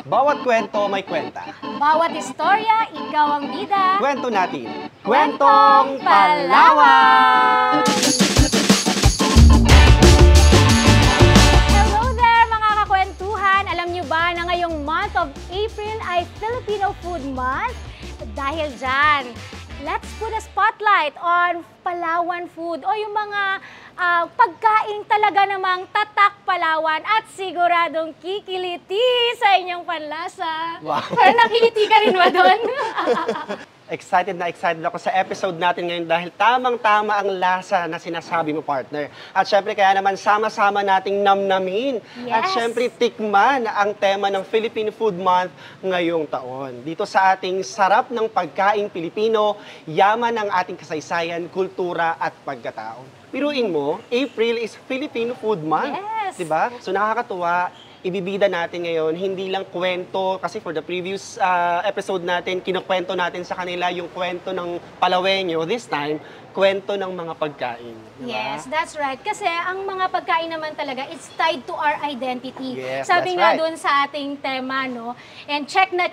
Bawat kwento may kwenta. Bawat istorya, ikaw ang bida. Kwento natin. Kwentong Palawan! Hello there mga kakwentuhan! Alam niyo ba na ngayong month of April ay Filipino Food Month? Dahil dyan, let's put a spotlight on Palawan food o yung mga pagkain talaga namang tatak Palawan at siguradong kikiliti sa inyong panlasa. Wow. Pero nakiliti ka rin ba doon? Excited ako sa episode natin ngayon dahil tamang-tama ang lasa na sinasabi mo, partner. At syempre, kaya naman sama-sama nating namnamin. Yes. At syempre, tikman ang tema ng Philippine Food Month ngayong taon. Dito sa ating sarap ng pagkain Pilipino, yaman ang ating kasaysayan, kultura at pagkatao. Piruin mo, April is Philippine Food Month. Yes. Diba? So nakakatuwa. Ibibida natin ngayon, hindi lang kwento, kasi for the previous episode natin, kinukwento natin sa kanila yung kwento ng Palawenyo. This time, kwento ng mga pagkain. Diba? Yes, that's right. Kasi ang mga pagkain naman talaga, it's tied to our identity. Yes, Sabi that's nga right. doon sa ating tema, no? And check na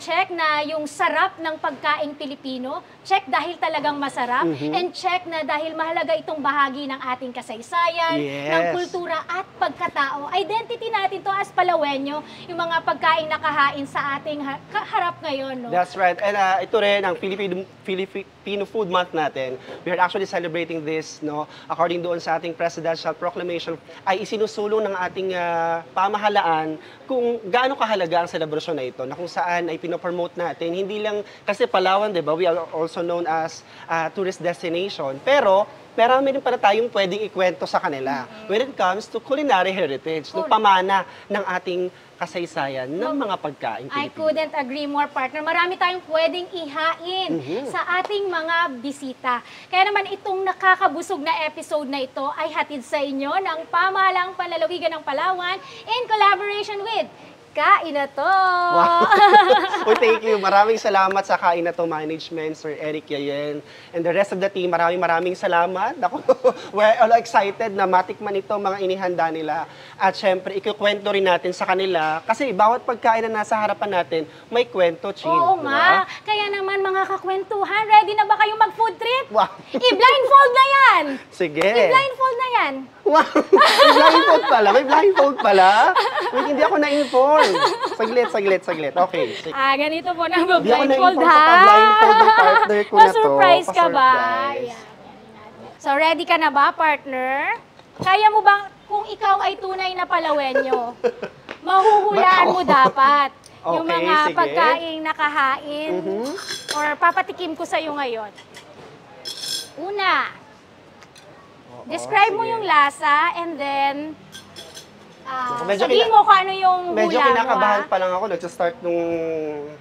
yung sarap ng pagkain Pilipino. Check dahil talagang masarap. And check na dahil mahalaga itong bahagi ng ating kasaysayan, Yes. ng kultura at pagkatao. Identity natin to as Palawenyo, yung mga pagkain na kahain sa ating harap ngayon, no? That's right. And ito rin, ang Filipino Food Month natin. We are actually celebrating this, no? According doon sa ating Presidential Proclamation, ay isinusulong ng ating pamahalaan kung gaano kahalaga ang selebrasyon na ito, na kung saan ay pinopromote natin. Hindi lang, kasi Palawan, di ba? We are also known as tourist destination. Pero, marami rin pala tayong pwedeng ikwento sa kanila when it comes to culinary heritage, ng pamana ng ating kasaysayan ng mga pagkain I Pilipino. couldn't agree more, partner. Marami tayong pwedeng ihain sa ating mga bisita. Kaya naman itong nakakabusog na episode na ito ay hatid sa inyo ng Pamahalaang Panlalawigan ng Palawan in collaboration with Kain na To! Wow. Well, thank you. Maraming salamat sa Kain na To Management, Sir Eric Yayen, and the rest of the team. Maraming salamat. Ako, we're all excited na matikman ito, mga inihanda nila. At syempre, ikukwento rin natin sa kanila kasi bawat pagkain na nasa harapan natin, may kwento, Chin. Oo Diba? nga. Kaya naman mga kakwentuhan, ready na ba kayong mag-food trip? Wow. I-blindfold na yan! Sige. I-blindfold na yan! Wow. May blindfold pala. May blindfold pala. Wait, hindi ako na-inform. Saglit. Okay. Sige. Ganito po na Hindi ako mag-blindfold, na-inform sa ha? pag-blindfold ng partner ko na to. Ma-surprise ka ba? Pa-surprise. Ayan. So, ready ka na ba, partner? Kaya mo bang, kung ikaw ay tunay na Palawenyo, mahuhulaan mo dapat yung Okay, mga sige. pagkaing nakahain or papatikim ko sa'yo ngayon. Una, describe mo sige. yung lasa and then Medyo sabihin mo kung ano yung Medyo hula mo. kinakabahan pa lang ako. Nagsa-start nung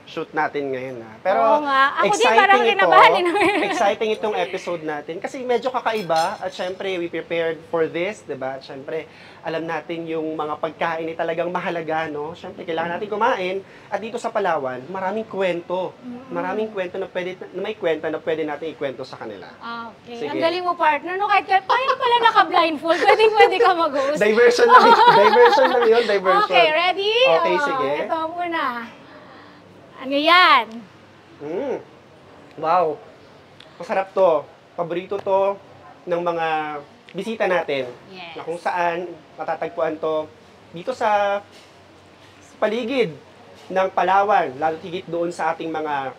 shoot natin ngayon. Pero Oo nga. Ako din exciting parang kinabahan ito. eh. Exciting itong episode natin. Kasi medyo kakaiba. At syempre, we prepared for this. Diba? At syempre, alam natin yung mga pagkain ay talagang mahalaga. No? Syempre, kailangan natin kumain. At dito sa Palawan, maraming kwento. Maraming kwento na may kwenta na pwede natin ikwento sa kanila. Okay. Sige. Ang galing mo, partner. No, kahit paano pala naka-blindfold, pwede ka mag-host. Diversion lang yun. Diversion. Okay, ready? Okay, sige. Ito muna. Ano yan? Wow. Masarap to. Paborito to ng mga bisita natin. Yes. Na kung saan matatagpuan to dito sa paligid ng Palawan, lalo higit doon sa ating mga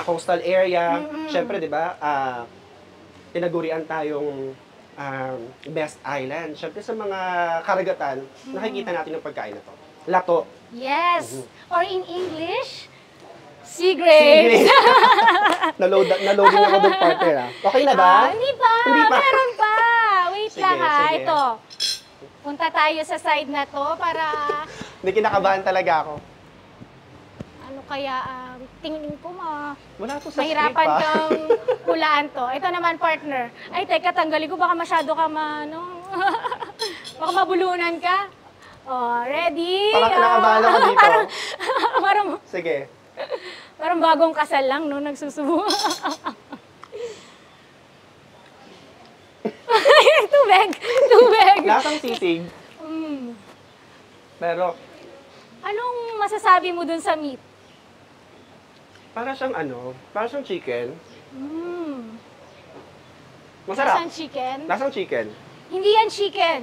coastal area. Siyempre, di ba, tinagurian tayong best island. Siyempre, sa mga karagatan, nakikita natin yung pagkain na to. Lato. Yes. Or in English, sea grapes. Naloading ako doon, partner. Okay na ba? Hindi pa. Meron pa. Wait Sige, lang ha. sige. Ito. Punta tayo sa side na to para Hindi, kinakabahan talaga ako. ano kaya tingin ko Wala to sa mahirapan script, kang hulaan to. Ito naman, partner. Ay, teka, tanggalin ko. Baka masyado ka baka mabulunan ka. Oh, ready? Parang kinakabahan ako dito. parang, Sige. parang bagong kasal lang, no? Nagsusubo. Tubig. Lasang sisig. Pero, Anong masasabi mo dun sa meat? Para siyang ano, para siyang chicken. Mm. Masarap. Lasang chicken? Lasang chicken. Hindi yan chicken.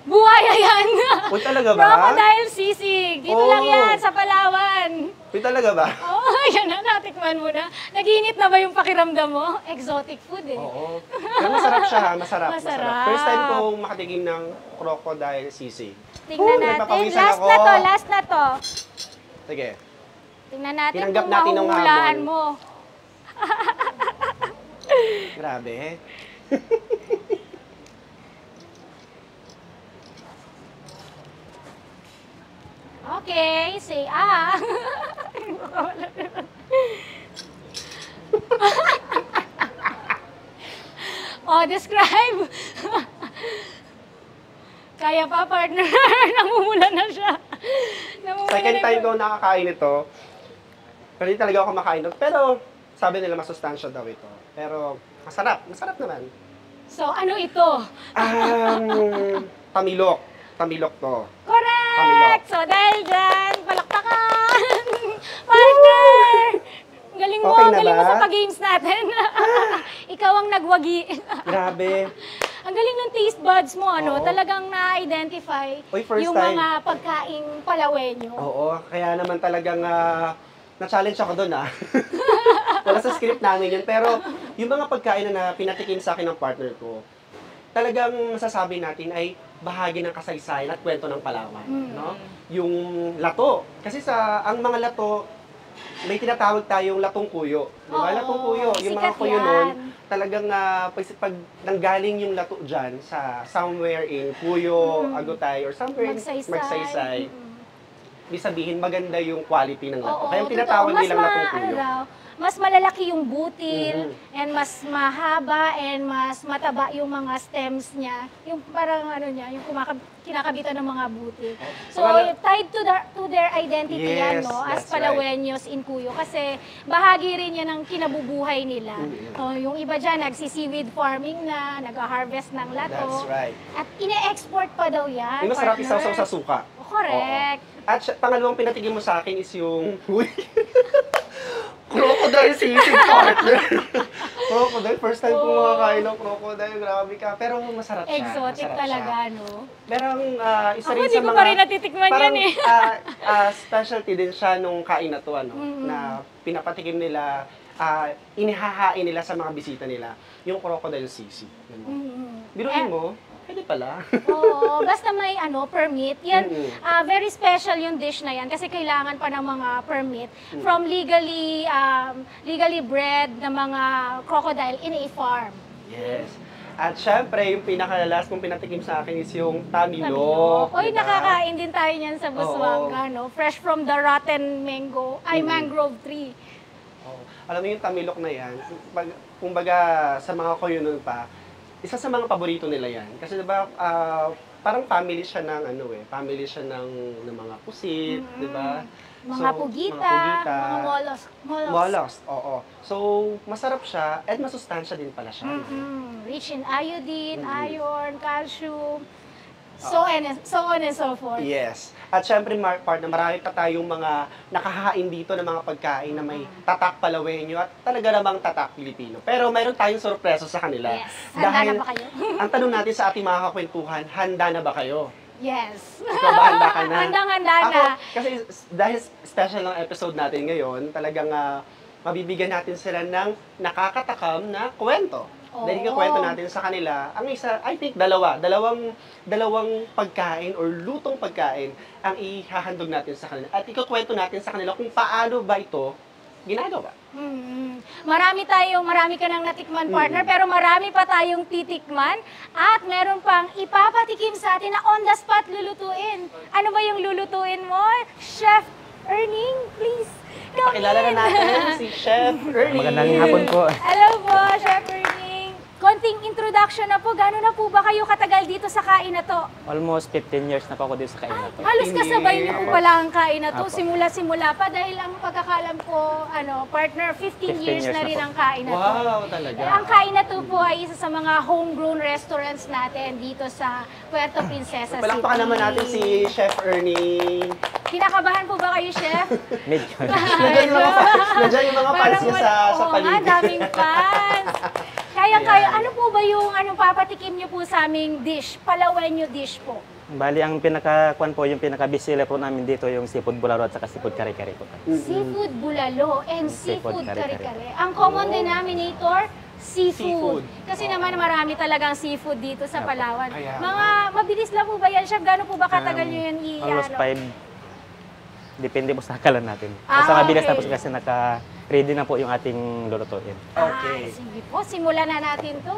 Buhaya yan. Uy, talaga ba? Crocodile sisig. Dito lang Oh. yan sa Palawan. Uy, talaga ba? Oh, yan na, natikman mo na. Naginit na ba yung pakiramdam mo? Exotic food eh. Oo. Pero masarap siya, ha? Masarap. Masarap. First time kong makatikim ng crocodile sisig. Tingnan natin. napapawisan Last ako. na to, last na to. Sige. Tingnan natin Tinanggap kung natin ng mahuhulaan hamon. mo. Grabe. Okay, say ah. Oh, describe. Kaya pa, partner. Namumula na siya. Namumula Second na time yung- ko nakakain ito. Pero hindi talaga ako kumakain ito. Pero sabi nila masustansya daw ito. Pero masarap. Masarap naman. So, ano ito? Tamilok. Tamilok to. Correct! Tamilok. So, dahil dyan, palakpakan! Partner! Galing mo, Okay na galing mo ba? sa pag-games natin. Ikaw ang nagwagi. Grabe. Ang galing ng taste buds mo, ano? Oo. Talagang na-identify Uy, first yung time. mga pagkaing palawenyo. Oo. Kaya naman talagang na-challenge ako doon Wala sa script namin yun. Pero yung mga pagkain na pinatikim sa akin ng partner ko, talagang masasabi natin ay bahagi ng kasaysayan at kwento ng Palawan, no? Yung lato. Kasi ang mga lato, may tinatawag tayong latong kuyo. Di ba? Oo, Latong kuyo. Yung mga sikat kuyo yan. nun, talagang pag nanggaling yung lato dyan sa somewhere in Puyo, Agutay, or somewhere in Magsaysay, ibig sabihin maganda yung quality ng lato. Oo, Kaya yung tinatawag totoo. nilang Mas latong kuyo. mas malalaki yung butil, and mas mahaba, and mas mataba yung mga stems niya. Yung parang ano niya, yung kinakabitan ng mga butil. So, Wala- tied to their identity yan, Yes, no? As that's Palaweños in Cuyo. Kasi bahagi rin yan ng kinabubuhay nila. So, yung iba dyan, nagsi-seaweed farming na, nag-harvest ng lato. That's right. At ine-export pa daw yan, Yung masarap partner. isaw sa suka. Correct. At pangalawang pinatigim mo sa akin is yung... Uy! Crocodile sisig, partner. Crocodile, first time ko makakain ng crocodile, grabe ka. Pero masarap siya. Exotic masarap talaga, siya. no? Merong isa Ako, rin di sa ko mga... pa rin natitikman parang, yan eh. specialty din siya nung kain na to, na pinapatikim nila, inihahain nila sa mga bisita nila, yung crocodile sisig. Biruin mo, pwede pala. Oo, basta may permit. Yan, Mm. very special yung dish na yan kasi kailangan pa ng mga permit from legally bred na mga crocodile in a farm. Yes. At syempre, yung pinaka-last kong pinatikim sa akin is yung tamilok. Tamilok. Oy, diba? nakakain din tayo niyan sa Busuanga, no? Fresh from the rotten mangrove tree. Oh. Alam mo yung tamilok na yan, kumbaga sa mga Koyunon pa, isa sa mga paborito nila yan. Kasi diba, parang family siya ng family siya ng mga pusit, diba? Mga pugita, mga mollusks. Oo. So, masarap siya at masustansya din pala siya. Rich in iodine, iron, calcium, so on and so forth. Yes. At syempre, partner, marami pa tayong mga nakahain dito ng mga pagkain na may tatak Palawenyo at talaga namang tatak Pilipino. Pero mayroon tayong sorpreso sa kanila. Yes. Handa na ba kayo? ang tanong natin sa ating mga kakwentuhan, handa na ba kayo? Yes. Ikaw ba, handa ka na? Handang-handa Ako, na. kasi dahil special ng episode natin ngayon, talagang mabibigyan natin sila ng nakakatakam na kwento. Dahil kwento natin sa kanila, ang isa, I think, dalawang pagkain or lutong pagkain ang ihahandog natin sa kanila. At ikukwento natin sa kanila kung paano ba ito ginagawa. Marami ka nang natikman, partner, pero marami pa tayong titikman at meron pang ipapatikim sa atin na on the spot lulutuin. Ano ba yung lulutuin mo? Chef Erning, please. Pakilala na natin si Chef Ernie. Magandang hapon po. Hello po, Chef Erning. konting introduction na po. Gano'n na po ba kayo katagal dito sa kain na to? Almost 15 years na po ako dito sa kain na to. Halos kasabay niyo po pala ang kain na to. Apo. Simula pa dahil ang pagkakalam ko, partner, 15 years na rin po. ang kain na to. Wow, talaga. Ang kain na to po ay isa sa mga homegrown restaurants natin dito sa Puerto Princesa City. Palakpakan naman natin si Chef Ernie. Kinakabahan po ba kayo, Chef? Medyo. Nandiyan yung mga fans niya sa Oo nga, paligid. daming fans. Kaya, ano po ba yung papatikim niyo po sa aming dish? Palawenyo dish po. Bali, ang pinaka-kwan po, yung pinaka-bestseller po namin dito, yung seafood bulalo at saka seafood kare-kare po. Seafood bulalo and Seafood seafood kare-kare. kare-kare. Ang common denominator, seafood. Seafood. Kasi naman marami talagang seafood dito sa Palawan. Kaya Mga mabilis lang po ba yan, Chef? Gano'n po ba katagal nyo yan Almost 5. Depende po sa hakalan natin. Ah, Basta mabilis na po okay. kasi naka-ready na po yung ating lulutuin. Okay. Sige po, simulan na natin to.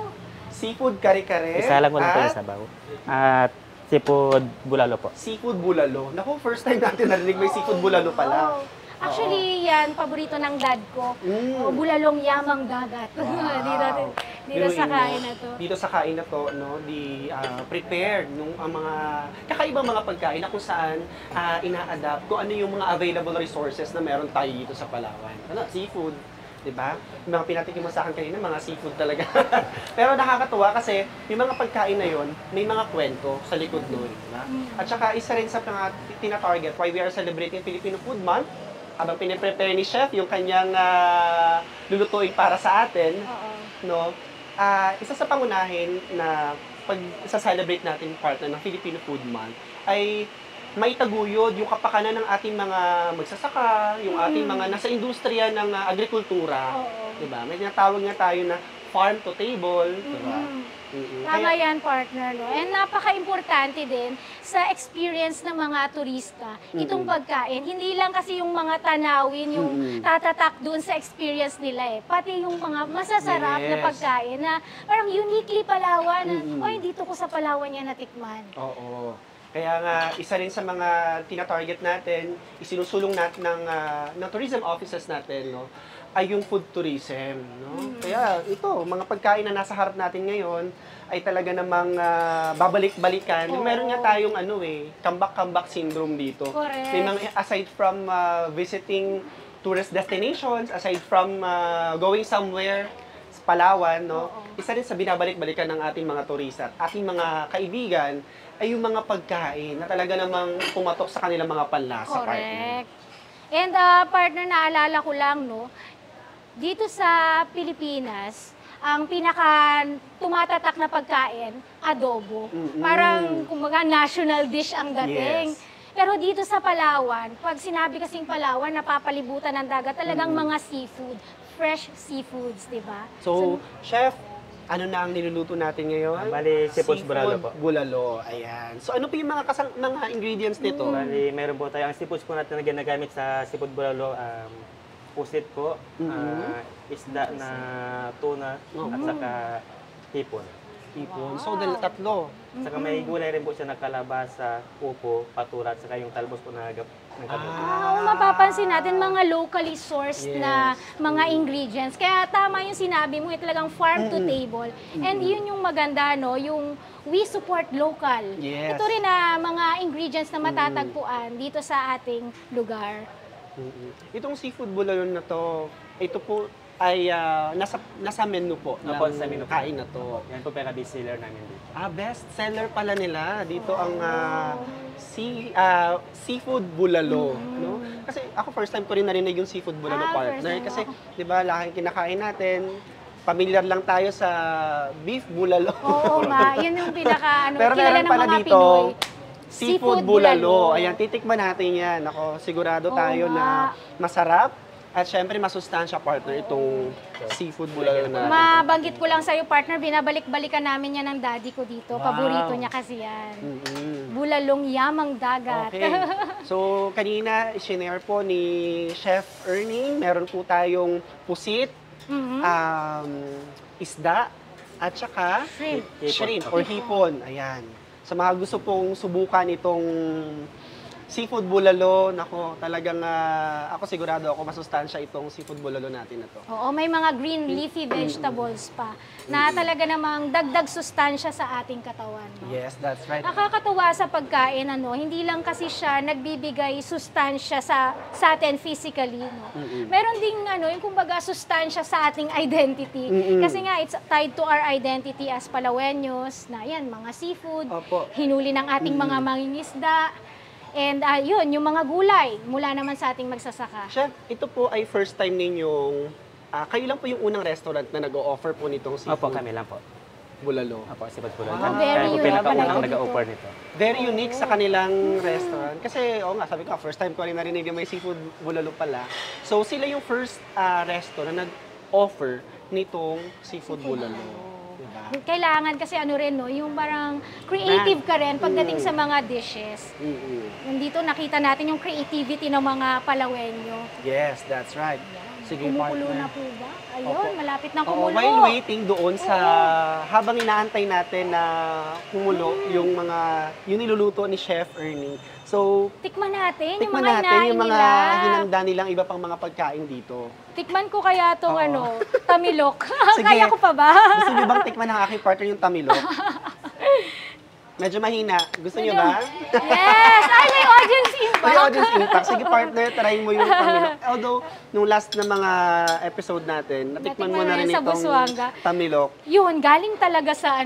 Seafood kare-kare. Isa lang ko lang po at yung sabaw. At seafood bulalo po. Seafood bulalo. Naku, first time natin narinig may seafood bulalo pala. Oo. Actually, yan, paborito ng dad ko. Bulalong yamang dagat. dito sa kain na to. Dito sa kain na to, no, prepared nung ang mga kakaibang mga pagkain na kung saan ina-adapt kung ano yung mga available resources na meron tayo dito sa Palawan. Ano, seafood, 'di ba? Yung mga pinatikim mo sa akin kanina, mga seafood talaga. Pero nakakatuwa kasi yung mga pagkain na yon, may mga kwento sa likod nun, 'di ba? At saka isa rin sa mga tina-target why we are celebrating Filipino Food Month. Habang piniprepare ni Chef yung kanyang lulutuin para sa atin, no? Isa sa pangunahin na pag sa-celebrate natin partner ng Filipino Food Month ay maitaguyod yung kapakanan ng ating mga magsasaka, yung ating mga nasa industriya ng agrikultura, Oo. 'di ba? May tinatawag nga tayo na farm to table, 'di ba? Tama yan, partner. No? And napaka-importante din sa experience ng mga turista, itong pagkain. Hindi lang kasi yung mga tanawin, yung tatatak doon sa experience nila eh. Pati yung mga masasarap na Yes. pagkain na parang uniquely Palawan. Oy, dito ko sa Palawan yan natikman. Oo. Kaya nga, isa rin sa mga tina-target natin, isinusulong natin ng tourism offices natin, no, ay yung food tourism. No? Kaya ito, mga pagkain na nasa harap natin ngayon, ay talaga namang babalik-balikan. Oo. Meron nga tayong comeback syndrome dito. Correct. May mga, aside from visiting tourist destinations, aside from going somewhere, sa Palawan, no? Isa rin sa binabalik-balikan ng ating mga turista at ating mga kaibigan ay yung mga pagkain na talaga namang pumatok sa kanilang mga panlasa. Partner. Correct. And partner, naalala ko lang, no, dito sa Pilipinas, ang pinaka tumatatak na pagkain, adobo. Parang, kumbaga, national dish ang dating. Yes. Pero dito sa Palawan, pag sinabi kasing Palawan, napapalibutan ng dagat, talagang mga seafood, fresh seafoods, di ba? So, Chef, ano na ang niluluto natin ngayon? Bali, seafood bulalo po. Bulalo, ayan. So, ano po yung mga ingredients nito? Bali, meron po tayo. Ang seafoods po natin na ginagamit sa seafood bulalo, pusit po, isda na tuna, at saka hipon. Hipon. So, tatlo. Saka may gulay rin po siya na kalabasa, upo, patura, at saka yung talbos po ng kabut. Mapapansin natin mga locally sourced Yes. na mga ingredients. Kaya tama yung sinabi mo, talagang farm to table. And yun yung maganda, no? Yung we support local. Yes. Ito rin na mga ingredients na matatagpuan dito sa ating lugar. Itong seafood bulalo na to, ito po ay nasa menu po Opo, ng sa menu po. kain na to. Yan po pinaka-bestseller namin dito. Best seller pala nila. Dito ang seafood bulalo. No? Kasi ako first time ko rin narinig yung seafood bulalo, First partner. time, Kasi, di ba, laking kinakain natin, familiar lang tayo sa beef bulalo. Oo nga, yun yung pinaka, Pero kilala meron ng pala mga dito, Pinoy. seafood bulalo. Ayan, titikman natin yan. Ako, sigurado Oo tayo nga. na masarap. At syempre, masustansya, partner, itong seafood bulalo na. Mabanggit ko lang sa'yo, partner, binabalik-balikan namin yan ng daddy ko dito. Wow. Paborito niya kasi yan. Mm-mm. Bulalong yamang dagat. Okay. So, kanina, shinare po ni Chef Ernie, meron po tayong pusit, isda, at saka Shrimp. shrimp or hipon. Ayan. Sa mga gusto pong subukan itong seafood bulalo, nako, talagang ako sigurado ako masustansya itong seafood bulalo natin na to. Oo, may mga green leafy vegetables pa na talaga namang dagdag sustansya sa ating katawan. No? Yes, that's right. Nakakatuwa sa pagkain, hindi lang kasi siya nagbibigay sustansya sa atin physically, no? Meron ding yung kumbaga sustansya sa ating identity. Kasi nga it's tied to our identity as Palaweños, na yan, mga seafood, Opo. hinuli ng ating mga mangingisda, and yun, yung mga gulay mula naman sa ating magsasaka. Chef, ito po ay first time ninyong, kayo lang po yung unang restaurant na nag-o-offer po nitong seafood Opo, kami lang po. bulalo. Opo, seafood bulalo. Wow, very Kaya po unique pinakaunang pala ito. nag-offer nito. Very unique sa kanilang restaurant. Kasi, nga, sabi ko, first time ko rin narinig na may seafood bulalo pala. So, sila yung first restaurant na nag-offer nitong seafood bulalo. Diba? Kailangan kasi rin, no, yung parang creative ka rin pagdating sa mga dishes. Nandito nakita natin yung creativity ng mga Palawenyo. Yes, that's right. Sige, Kumukulo partner. na po ba? Ayun, Opo. malapit na Oo, kumulo. while waiting doon sa, habang inaantay natin na kumulo yung mga, yung niluluto ni Chef Ernie. So, Tikman natin yung tikman mga natin hinain yung mga nila. hinanda nilang iba pang mga pagkain dito. Tikman ko kaya itong Oo. tamilok. Sige. Kaya ko pa ba? Gusto niyo bang tikman ng aking partner yung tamilok? Medyo mahina. Gusto niyo ba? Yes! Ay, may audience impact. May audience impact. Sige partner, try mo yung tamilok. Although, nung last na mga episode natin, natikman mo na rin sa itong Busuanga. tamilok. Yun, galing talaga sa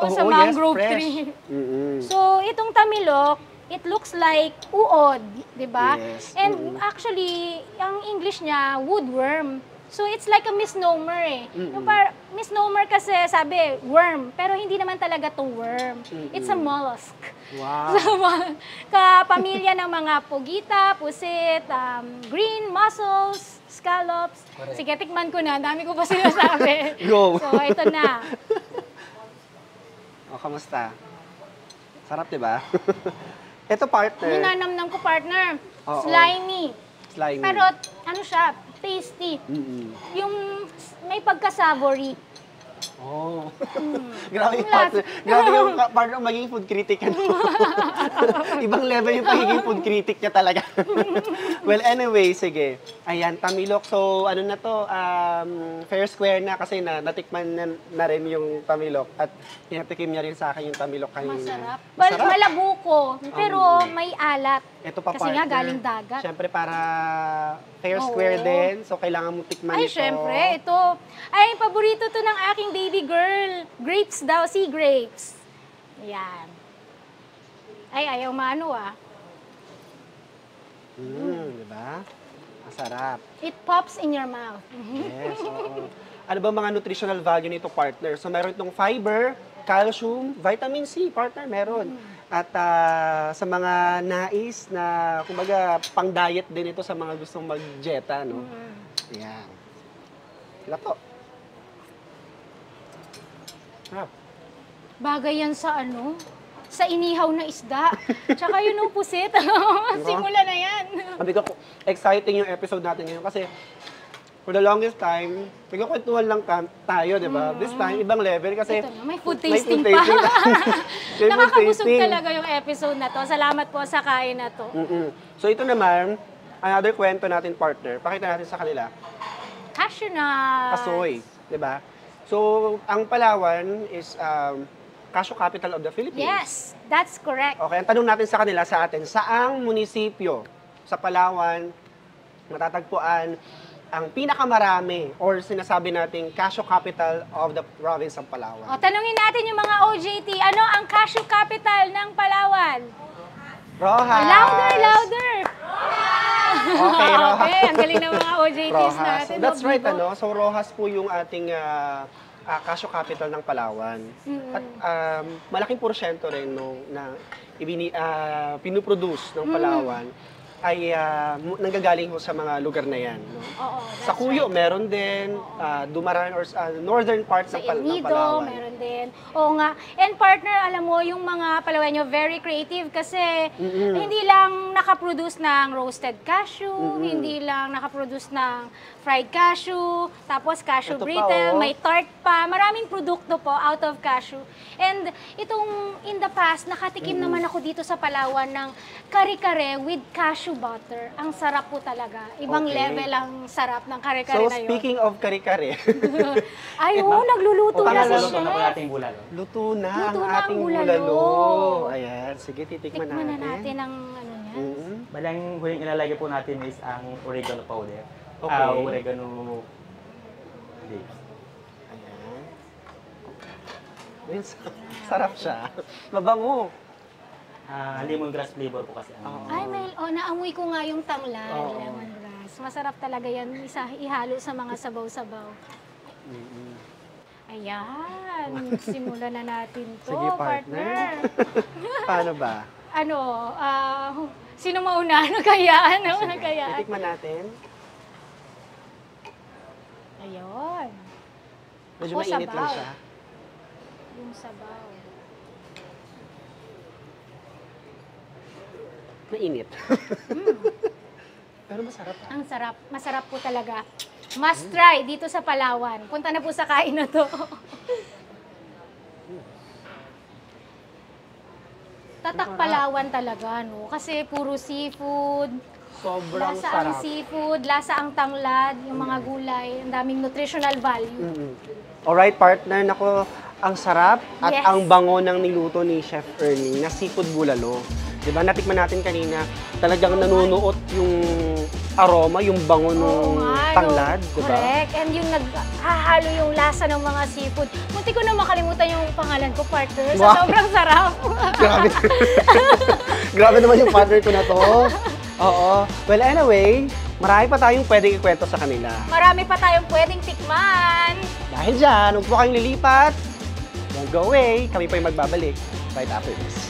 sa mangrove yes, fresh. tree. Mm-mm. So, itong tamilok, it looks like uod, di ba? Yes. And actually, ang English niya, woodworm. So, it's like a misnomer Yung misnomer kasi sabi, worm. Pero hindi naman talaga to worm. It's a mollusk. Wow. So, kapamilya ng mga pugita, pusit, green mussels, scallops. Correct. Sige, tikman ko na. Ang dami ko pa sinasabi. Go. So, ito na. O, kamusta? Sarap, di ba? Ito partner. Ninanamnam ko, partner. Oo. Slimy. Slimy. Pero, siya, tasty. Mm-mm. Yung may pagka-savory. Oh. Grabe yung Ang partner. Grabe yung partner maging food critic. Ibang level yung pagiging food critic niya talaga. Well, anyway, sige. Ayan, tamilok. So, ano na to, fair square na kasi natikman na rin yung tamilok. At pinatikim niya rin sa akin yung tamilok kanina. Masarap. Masarap. Malabuko, pero may alat. Ito pa, Kasi partner. nga, galing dagat. Siyempre, para fair Oo. square din. So, kailangan mo tikman Ay, ito. syempre, ito. Ay, paborito to ng aking baby girl. Grapes daw, sea grapes. Ayan. Ay, ayaw maano Diba? Masarap. It pops in your mouth. Yes, oo. Ano ba mga nutritional value nito, partner? So, meron itong fiber, calcium, vitamin C, partner, meron. At sa mga nais na, kumbaga, pang-diet din ito sa mga gustong mag-dieta, no? Ayan. Wala po. Sarap. Bagay yan sa sa inihaw na isda. Tsaka yun ang pusit. Simula na yan. Sabi ko, exciting yung episode natin ngayon kasi for the longest time, nagkakwentuhan lang tayo, di ba? This time, ibang level kasi Ito na, may food tasting pa. May food Nakakabusog tasting. talaga yung episode na to. Salamat po sa kain na to. So ito naman, another kwento natin, partner. Pakita natin sa kanila. Cashew nuts. Asoy, di ba? So, ang Palawan is cashew capital of the Philippines. Yes, that's correct. Okay, ang tanong natin sa kanila, sa atin, saang munisipyo sa Palawan matatagpuan ang pinakamarami or sinasabi nating cashew capital of the province of Palawan? O, tanungin natin yung mga OJT. Ano ang cashew capital ng Palawan? Rojas! Louder, louder! Okay, Rojas. Okay, ang galing ng mga OJTs Rojas. natin. So, that's right, Bibo. So, Rojas po yung ating cashew capital ng Palawan. At malaking porsyento rin na pinuproduce ng Palawan ay nanggagaling ho sa mga lugar na yan. No? Oo, Sa that's Cuyo, right. meron din, Dumaran or northern part Sa ng El Nido, Palawan. meron din. Oo nga. And partner, alam mo, yung mga Palawenyo, very creative kasi hindi lang nakaproduce ng roasted cashew, hindi lang nakaproduce ng fried cashew, tapos cashew Ito pa, brittle, oh. may tart pa, maraming produkto po out of cashew. And itong in the past, nakatikim naman ako dito sa Palawan ng kare-kare with cashew butter. Ang sarap po talaga. Ibang Okay. level ang sarap ng kare-kare So, na yun. speaking of kare-kare, Ay, oo, nagluluto na si Luto na po Chef. natin bulalo. luto na Luto ang na ang ating bulalo. bulalo. Ayan, sige, titikman Tikman na natin. natin ang ano niya. Bali, ang huling ilalagay po natin is ang oregano powder. Okay. Oregano leaves. Ayan. Ayun, sarap siya. Mabango. Lemongrass flavor po kasi. Oo. Ay, naamoy ko nga yung tanglad, Oo. lemongrass. Masarap talaga yan, ihalo sa mga sabaw-sabaw. Ayan, simulan na natin to, Sige, partner. Paano ba? Ano, sino mauna? Ano kaya? Ano Sige, kaya? titikman natin. Ayun. Medyo Ako, mainit lang sabaw. siya. Yung sabaw. Mainit. Pero masarap Ang sarap. Masarap po talaga. Must try dito sa Palawan. Punta na po sa kain na to. Tatak Palawan talaga, no? Kasi puro seafood. Sobrang Lasa ang sarap. seafood, lasa ang tanglad, yung mga gulay, ang daming nutritional value. Alright, partner. Nako, ang sarap at Yes. ang bango ng niluto ni Chef Ernie na seafood bulalo. Diba, natikman natin kanina, talagang nanunuot yung aroma, yung bango ng Oo nga, no? tanglad, diba? Correct. And yung naghahalo yung lasa ng mga seafood. Munti ko na makalimutan yung pangalan ko, partner. Sa Wow. sobrang sarap. Grabe. Grabe naman yung partner ko na to. Oo. Well, anyway, marami pa tayong pwedeng ikwento sa kanila. Marami pa tayong pwedeng tikman. Dahil dyan, huwag po kayong lilipat. Don't go away. Kami pa yung magbabalik right after this.